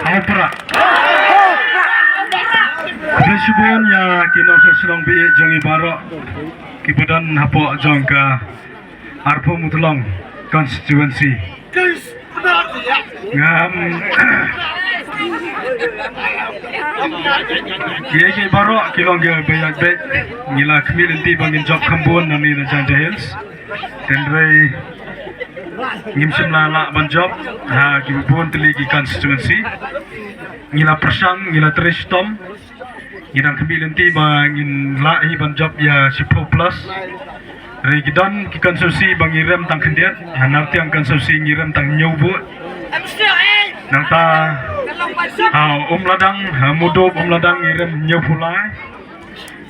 Aupra. Presiden ya kino seselong bi jongi baro kibadan hapo jongka Arpo Mutlong constituency. Ngam Kiai baro kilong ge bayak bet ngila community bangin job kambun nani na Janja Hills. Tendrai ngimsim lala ban job ha kibun teligi constituency. Ngila persang ngila tristom ngidang community bangin lahi ban job ya 10 plus. Regidan ki konsumsi bangirem tang kendiat hanarti ang konsumsi ngirem tang nyubu nang ta ladang mudo ladang ngirem nyubulai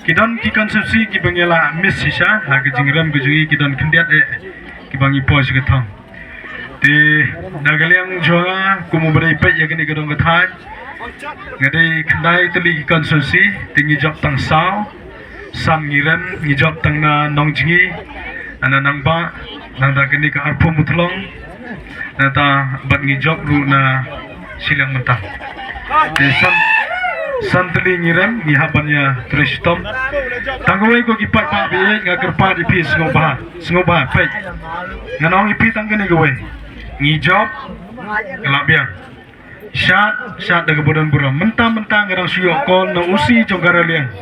kidan ki konsumsi ki bangela miss sisa ha kejingrem kejui kidan kendiat ki bangi pos getang di nagaliang joa kumu berai pet ya gini gedong getai ngadai kendai teli ki konsumsi tinggi job tang sao sam ngirem ngijop tang na nongjingi ana nangba nang da gini ka Arpo Mutlong na ta bat ngijop ru na silang mentah de sam teli ngirem ngihabannya tristom tangawai ko gipat pa bi ngakerpa di pis ngoba fake nganong ipi tang gini gowe ngijop kelabia syat daga bodan buram mentah ngarang suyok kon na usi jongkara liang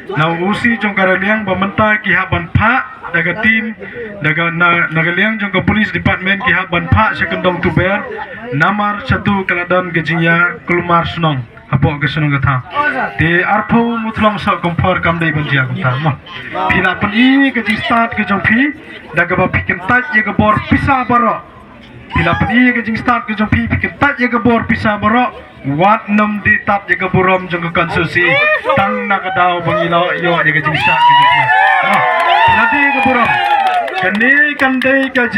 na usi jongkara liang bamenta ki haban pha daga tim daga nagaliang jongka police department ki haban pha sekendong tuber namar 1 keladan gejinya kelumar senong apo ke senong gatha te Arpo Mutlong sa kompor kamdai banjia gatha ma pila pen I ke start ke jongpi daga ba piken tat ye ke bor pisa baro pila pen I ke start ke jongpi piken tat ye ke bor pisa baro wat nam di tap jaga burom jong konsusi tang nakadaw bangilo yo jaga jingsa gitu nanti ke burom kandai ka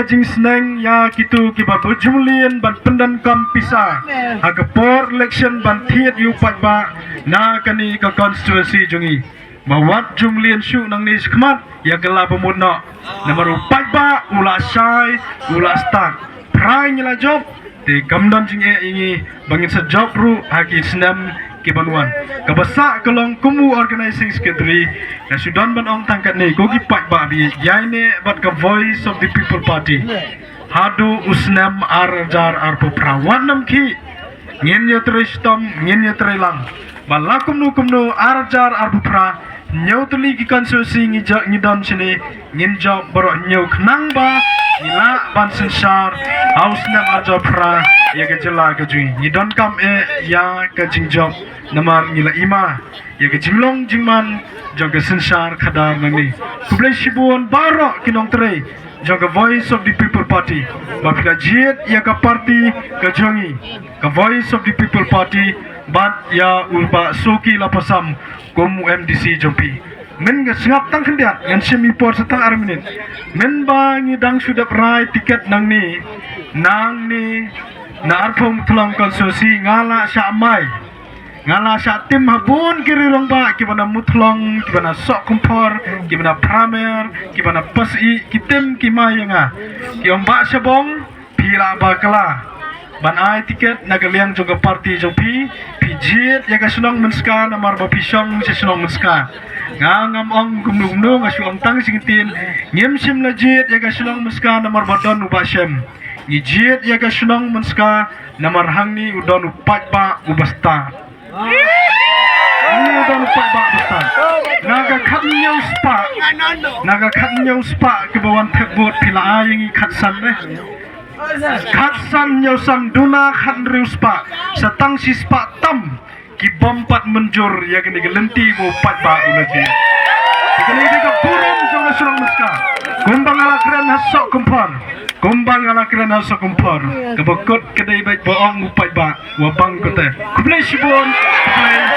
jing sneng ya kitu kiba jumlien ban pendan kam pisa aga por election ban thiet yu pat ba na kani ka constituency jongi mawat jumlien su nang ni skmat ya gela pemunna nomor 4 ba ula sai ula start prai nyala job te gamdan jing ingi bangin sa job ru haki senam ke banuan kabasa kelong kumu organizing secretary na sudan ban ong tangkat ne gogi pat ba bi yaine bat ka voice of the people party hadu usnam arjar arpo prawanam ki ngenya tristom ngenya trelang balakum nu arjar arpo pra nyautli ki konsusi ngidon sini nginjo baro nyau knang ba ila ban sensar hausna arjo pra ya ke jela ke jui ngidon kam ya ke jingjob namar ngila ima ya ke jinglong jingman joga sensar khadar nangni kublai shibun baro kinong tre joga voice of the people party bapila jiet ya ka party ke jongi ka voice of the people party bat ya urba soki lapasam komu MDC jompi men ga singap tang kendiat ngan semi por setang arminit men bangi dang sudah prai tiket nang ni na Arpo Mutlong konsusi ngala syamai ngala sya tim habun kiri rong ba kibana Mutlong kibana sok kumpor kibana pramer kibana pasi kitim kimayanga ki omba sabong pila bakala ban ai tiket nagaliang jongga party jongpi pijit ya ka sunong menska namar ba pisong se sunong menska ngam ong gumnu ngasu ong tang singitin ngimsim lajit ya ka sunong menska namar badon ubasem ngijit ya ka sunong menska namar hangni udon upat ba ubasta udon upat ba ubasta naga khatnyau spa ke bawan thebot pila aying khatsan Khatsan nyosang duna khan riuspa satang sispa tam ki bompat menjur ya gini gelenti mo pat ba unaji gini ka buram jong surang meska kumbang ala kren hasok kumpar kebekut kedai baik boong upat ba wabang kote kublai shibon kublai